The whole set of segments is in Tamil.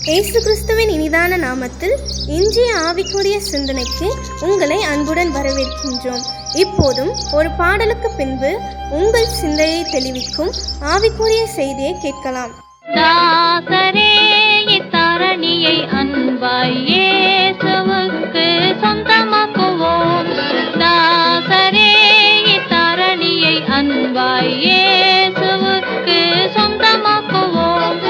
இயேசு கிறிஸ்துவின் இனிதான நாமத்தில் இன்றைய ஆவிக்குரிய சிந்தனைக்கு உங்களை அன்புடன் வரவேற்கின்றோம். இப்போதும் ஒரு பாடலுக்கு பின்பு உங்கள் சிந்தையை தெளிவிக்கும் ஆவிக்குரிய செய்தியை கேட்கலாம். தாசரே இத்தரணியை அன்பாய் இயேசுவுக்கு சொந்தமாக்குவோம். தாசரே இத்தரணியை அன்பாய் இயேசுவுக்கு சொந்தமாக்குவோம்.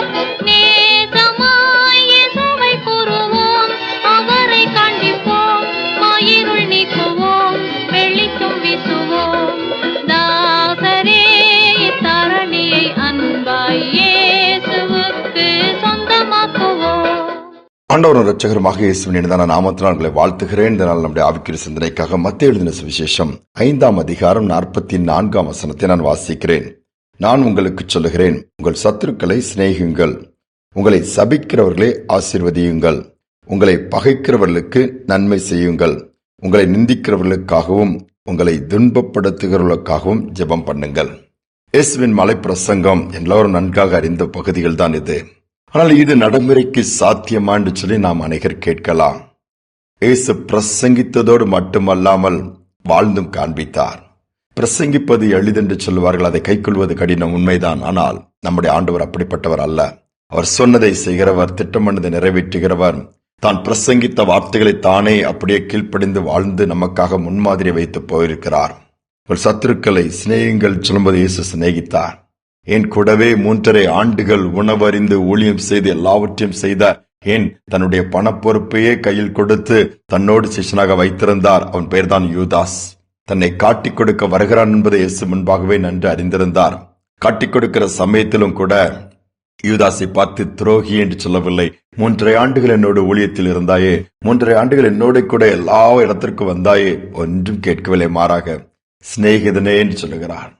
நேசமாய் இயேசுவை கூறுவோம், அவரை கண்டிப்போம், மாயிருள் நீக்குவோம், வெளிச்சம் வீசுவோம். தாசரே இத்தரணியை அன்பாய் ஆண்டவரும் இரட்சகருமாக இயேசுவின் இனிதான நாமத்தினால் உங்களை வாழ்த்துகிறேன். இந்த நாள் நம்முடைய ஆவிக்குரிய சிந்தனைக்காக மத்தேயு எழுதின சுவிசேஷம் 5ஆம் அதிகாரம் 44ஆம் வசனத்தை நான் வாசிக்கிறேன். நான் உங்களுக்கு சொல்லுகிறேன், உங்கள் சத்துருக்களை சிநேகியுங்கள், உங்களை சபிக்கிறவர்களை ஆசீர்வதியுங்கள், உங்களை பகைக்கிறவர்களுக்கு நன்மை செய்யுங்கள், உங்களை நிந்திக்கிறவர்களுக்காகவும் உங்களை துன்பப்படுத்துகிறவர்களுக்காகவும் ஜெபம் பண்ணுங்கள். இயேசுவின் மலை பிரசங்கம் எல்லோரும் நன்காக அறிந்த பகுதிகள் தான் இது. ஆனால் இது நடைமுறைக்கு சாத்தியமா என்று சொல்லி நாம் அனைவர் கேட்கலாம். இயேசு பிரசங்கித்ததோடு மட்டுமல்லாமல் வாழ்ந்தும் காண்பித்தார். பிரசங்கிப்பது எளிதென்று சொல்லுவார்கள், அதை கைக்கொள்வது கடினம், உண்மைதான். ஆனால் நம்முடைய ஆண்டவர் அப்படிப்பட்டவர் அல்ல. அவர் சொன்னதை செய்கிறவர், திட்டமிட்டதை நிறைவேற்றுகிறவர். தான் பிரசங்கித்த வார்த்தைகளை தானே அப்படியே கீழ்ப்படிந்து வாழ்ந்து நமக்காக முன்மாதிரி வைத்து போயிருக்கிறார். ஒரு சத்துருக்களை சிநேகியுங்கள் சொல்லும்போது இயேசு சிநேகித்தார். என் கூடவே 3.5 ஆண்டுகள் உணவறிந்து ஊழியம் செய்து எல்லாவற்றையும் செய்த, ஏன் தன்னுடைய பணப்பொறுப்பையே கையில் கொடுத்து தன்னோடு சிஷ்யனாக வைத்திருந்தார். அவன் பெயர்தான் யூதாஸ். தன்னை காட்டிக் கொடுக்க வருகிறான் என்பதை இயேசு முன்பாகவே நன்கு அறிந்திருந்தார். காட்டிக் கொடுக்கிற சமயத்திலும் கூட யூதாஸை பார்த்து துரோகி என்று சொல்லவில்லை. 3.5 ஆண்டுகள் என்னோடு ஊழியத்தில் இருந்தாயே, 3.5 ஆண்டுகள் என்னோட கூட எல்லா இடத்திற்கும் வந்தாயே, ஒன்றும் கேட்கவில்லை, மாறாக சிநேகிதனே என்று சொல்லுகிறார்.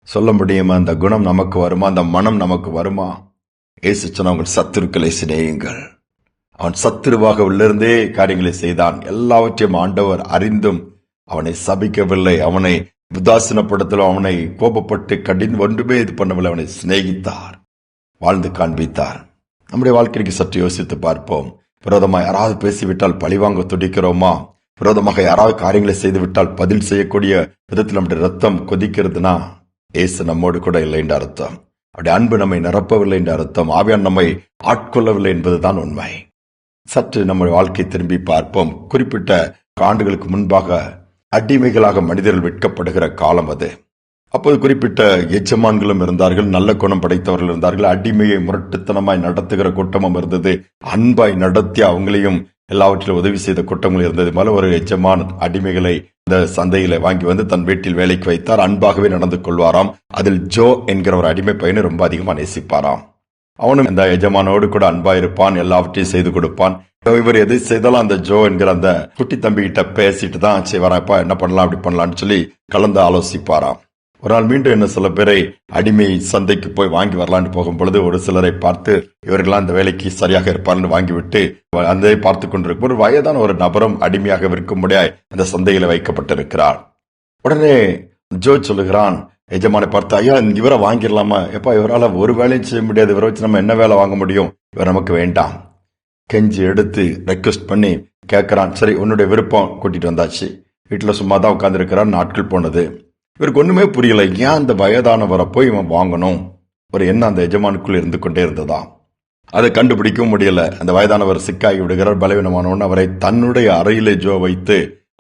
சொல்ல முடியுமா? அந்த குணம் நமக்கு வருமா? அந்த மனம் நமக்கு வருமா? இயேசு சொன்ன, உங்கள் சத்துருக்களை சிநேகியுங்கள். அவன் சத்துருவாக உள்ளிருந்தே காரியங்களை செய்தான். எல்லாவற்றையும் ஆண்டவர் அறிந்தும் அவனை சபிக்கவில்லை, அவனை உதாசீனப்படுத்தலும், அவனை கோபப்பட்டு கடின் ஒன்றுமே இது பண்ணவில்லை. அவனை சிநேகித்தார், வாழ்ந்து காண்பித்தார். நம்முடைய வாழ்க்கைக்கு சற்று யோசித்து பார்ப்போம். விரோதமாக யாராவது பேசிவிட்டால் பழிவாங்க துடிக்கிறோமா? விரோதமாக யாராவது காரியங்களை செய்துவிட்டால் பதில் செய்யக்கூடிய விதத்தில் நம்முடைய ரத்தம் கொதிக்கிறதுனா இயேசு நம்மோடு கூட இல்லை என்ற அர்த்தம். அவருடைய அன்பு நம்மை நிரப்பவில்லை என்ற அர்த்தம். ஆவியானவர் நம்மை ஆட்கொள்ளவில்லை என்பதுதான் உண்மை. சற்று நம்முடைய வாழ்க்கை திரும்பி பார்ப்போம். குறிப்பிட்ட ஆண்டுகளுக்கு முன்பாக அடிமைகளாக மனிதர்கள் விற்கப்படுகிற காலம் அது. அப்போது குறிப்பிட்ட எஜமான்களும் இருந்தார்கள், நல்ல குணம் படைத்தவர்கள் இருந்தார்கள். அடிமையை முரட்டுத்தனமாய் நடத்துகிற கூட்டமும் இருந்தது. அன்பாய் நடத்தி அவங்களையும் எல்லாவற்றிலும் உதவி செய்த கூட்டங்கள் இருந்தது. மேல ஒரு எஜமான் அடிமைகளை இந்த சந்தையில வாங்கி வந்து தன் வீட்டில் வேலைக்கு வைத்தார். அன்பாகவே நடந்து கொள்வாராம். அதில் ஜோ என்கிற ஒரு அடிமை பையனை ரொம்ப அதிகமா நேசிப்பாராம். அவனும் இந்த எஜமானோடு கூட அன்பாயிருப்பான், எல்லாவற்றையும் செய்து கொடுப்பான். இவர் எதை செய்தாலும் அந்த ஜோ என்கிற அந்த குட்டி தம்பி கிட்ட பேசிட்டு தான் செய்வாராப்பா, என்ன பண்ணலாம் அப்படி பண்ணலாம்னு சொல்லி கலந்து ஆலோசிப்பாராம். ஒரு நாள் மீண்டும் என்ன சில பேரை அடிமை சந்தைக்கு போய் வாங்கி வரலான்னு போகும் பொழுது ஒரு சிலரை பார்த்து, இவர்களாம் அந்த வேலைக்கு சரியாக இருப்பார்னு வாங்கிவிட்டு அந்த பார்த்து கொண்டிருக்கும் ஒரு வயதான ஒரு நபரும் அடிமையாக விற்கும்படியாய் அந்த சந்தையில வைக்கப்பட்டிருக்கிறார். உடனே ஜோ சொல்லுகிறான், எஜமானை பார்த்து, ஐயா இவரை வாங்கிடலாமா? எப்பா இவரால் ஒரு வேலையும் செய்ய முடியாது, இவரை வச்சு நம்ம என்ன வேலை வாங்க முடியும், இவர் நமக்கு வேண்டாம். கெஞ்சி எடுத்து ரெக்வெஸ்ட் பண்ணி கேட்கிறான். சரி உன்னுடைய விருப்பம், கூட்டிட்டு வந்தாச்சு. வீட்டுல சும்மா தான் உட்கார்ந்து இருக்கிறார். நாட்கள் போனது. இவருக்கு ஒண்ணுமே புரியல, ஏன் அந்த வயதானவரை போய் இவன் வாங்கணும்? ஒரு எண்ணம் அந்த எஜமானுக்குள் இருந்து கொண்டே இருந்ததா. அதை கண்டுபிடிக்கவும் முடியல. அந்த வயதானவர் சிக்காகி விடுகிறார். பலவீனமானவன் அவரை தன்னுடைய அறையிலே ஜோ வைத்து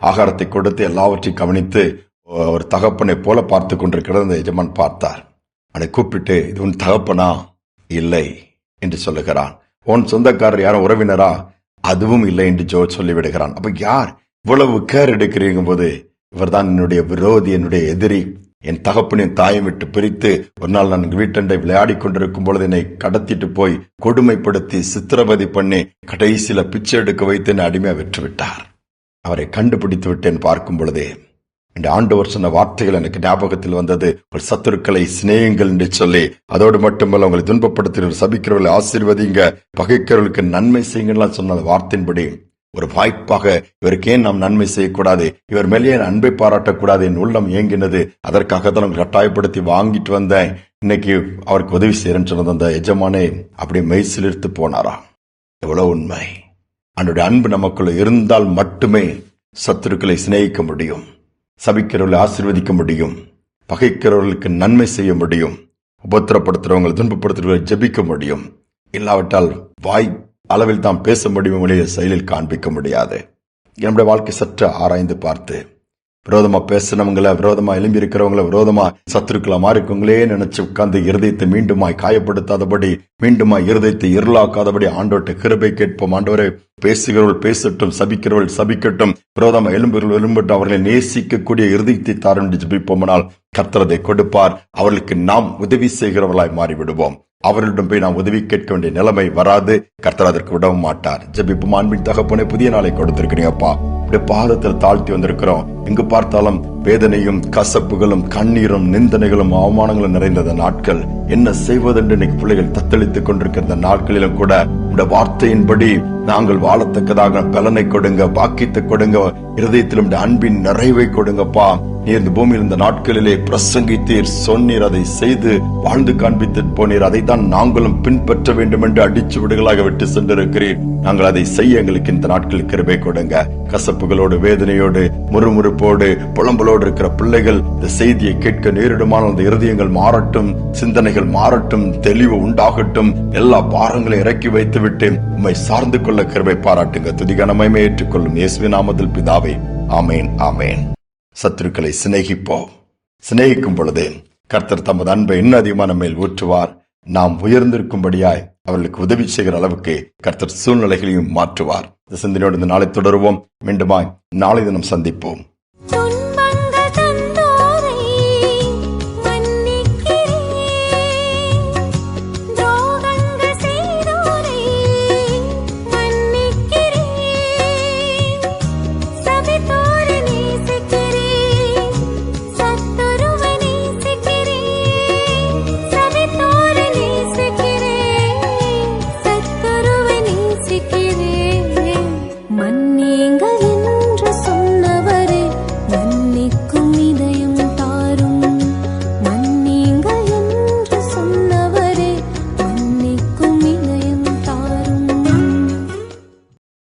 ஆகாரத்தை கொடுத்து எல்லாவற்றையும் கவனித்து ஒரு தகப்பனை போல பார்த்து கொண்டிருக்கிறது அந்த எஜமான் பார்த்தார். அதை கூப்பிட்டு, இது உன் தகப்பனா? இல்லை என்று சொல்லுகிறான். உன் சொந்தக்காரர் யாரும் உறவினரா? அதுவும் இல்லை என்று ஜோ சொல்லிவிடுகிறான். அப்ப யார்? இவ்வளவு கேர் எடுக்கிறீங்க போது, இவர் தான் என்னுடைய விரோதி, என்னுடைய எதிரி. என் தகப்பனின் தாயை விட்டு பிரித்து ஒரு நாள் நான் வீட்டண்டை விளையாடி கொண்டிருக்கும் பொழுது என்னை கடத்திட்டு போய் கொடுமைப்படுத்தி சித்திரவதை பண்ணி கடைசியில பிச்சை எடுக்க வைத்து என்னை அடிமையா விட்டுவிட்டார். அவரை கண்டுபிடித்து விட்டேன். பார்க்கும் பொழுதே இந்த ஆண்டவர் சொன்ன வார்த்தைகள் எனக்கு ஞாபகத்தில் வந்தது. உங்கள் சத்துருக்களை சிநேகியுங்கள் என்று சொல்லி, அதோடு மட்டுமல்ல உங்களை துன்பப்படுத்துகிறவர்கள் சபிக்கிறவர்களை ஆசீர்வதிங்க, பகைக்கிறவர்களுக்கு நன்மை செய்யுங்கள்லாம் சொன்ன வார்த்தையின்படி ஒரு வாய்ப்பாக இவருக்கு ஏன் நாம் நன்மை செய்யக்கூடாது, இவர் மேலே அன்பை பாராட்டக்கூடாது என் உள்ளம் ஏங்கினது. அதற்காகத்தான் கட்டாயப்படுத்தி வாங்கிட்டு வந்தேன். இன்னைக்கு அவருக்கு உதவி செய்யறேன்னு சொன்னது அந்த எஜமானே அப்படி மெய் சிலிர்த்து போனாரா. எவ்வளவு உண்மை! அவனுடைய அன்பு நமக்குள்ள இருந்தால் மட்டுமே சத்துருக்களை சிநேகிக்க முடியும், சபிக்கிறவர்களை ஆசீர்வதிக்க முடியும், பகைக்கிறவர்களுக்கு நன்மை செய்ய முடியும், உபத்திரப்படுத்துறவங்களை துன்பப்படுத்துறவர்களை ஜெபிக்க முடியும். இல்லாவிட்டால் வாய் அளவில் தான் பேச முடியும், செயலில் காண்பிக்க முடியாது. என்னுடைய வாழ்க்கை சற்று ஆராய்ந்து பார்த்து விரோதமா பேசினவங்களை, விரோதமா எழும்பி இருக்கிறவங்களை, விரோதமா சத்துருக்களா மாறிக்கவங்களே நினைச்சு உட்கார்ந்து இருதயத்தை மீண்டுமாய் காயப்படுத்தாதபடி, மீண்டுமாய் இருதயத்தை இருளாக்காதபடி ஆண்டவர்கிட்ட கிருபை கேட்போம். ஆண்டவரே, பேசுகிறவர்கள் பேசட்டும், சபிக்கிறவர்கள் சபிக்கட்டும், விரோதமா எழும்புகிறவர்கள் எழும்பட்டும், அவர்களை நேசிக்கக்கூடிய இருதயத்தை தாரும் என்று ஜெபிப்போமானால் கர்த்தர் அதை கொடுப்பார். அவர்களுக்கு நாம் உதவி செய்கிறவர்களாய் மாறிவிடுவோம். அவர்களிடம் போய் நாம் உதவி கேட்க வேண்டிய நிலைமை வராது. கர்த்தர் அதற்கு விடவும் மாட்டார். ஜெபிப்போம். அன்பின் தகப்பனே, புதிய நாளை கொடுத்திருக்கிறீங்கப்பா. பாதத்தில் தாழ்த்தி வந்திருக்கிறோம். எங்கு பார்த்தாலும் வேதனையும் கசப்புகளும் கண்ணீரும் நிந்தனைகளும் அவமானங்களும் நிறைந்த நாட்கள். என்ன செய்வதென்று இன்னைக்கு பிள்ளைகள் தத்தளித்துக் கொண்டிருக்கிற நாட்களிலும் கூட இந்த வார்த்தையின்படி நாங்கள் வாழத்தக்கதாக பலனை கொடுங்க, பாக்கியத்தை கொடுங்க, இருதயத்திலும் அன்பின் நிறைவை கொடுங்கப்பா. நீர் இந்த பூமியில் இந்த நாட்களிலே பிரசங்கித்தீர், சொன்னீர், அதை செய்து வாழ்ந்து காண்பித்து போனீர். அதைத்தான் நாங்களும் பின்பற்ற வேண்டும் என்று அடிச்சு விடுகளாக விட்டு சென்றிருக்கிறீர். நாங்கள் அதை செய்ய எங்களுக்கு இந்த நாட்களில் கிருபை கொடுங்க. கசப்புகளோடு, வேதனையோடு, முறுமுறுப்போடு, புலம்பலோடு இருக்கிற பிள்ளைகள் இந்த செய்தியை கேட்க நேரிடுமான அந்த இருதயங்கள் மாறட்டும், சிந்தனைகள் மாறட்டும், தெளிவு உண்டாகட்டும். எல்லா பாரங்களையும் இறக்கி வைத்து விட்டு உம்மை சார்ந்து கொள்ள கிருபை பாராட்டுங்க. துதிகனமையை ஏற்றுக்கொள்ளும் இயேசுவின் நாமத்தில் பிதாவே, ஆமேன், ஆமேன். சத்துருக்களை சிநேகிப்போம். சிநேகிக்கும் பொழுது கர்த்தர் தமது அன்பை இன்னும் அதிகமான மேல் ஊற்றுவார். நாம் உயர்ந்திருக்கும்படியாய் அவர்களுக்கு உதவி செய்கிற அளவுக்கு கர்த்தர் சூழ்நிலைகளையும் மாற்றுவார். இந்த சிந்தனையோடு இந்த நாளை தொடருவோம். மீண்டுமாய் நாளை தினம் சந்திப்போம்.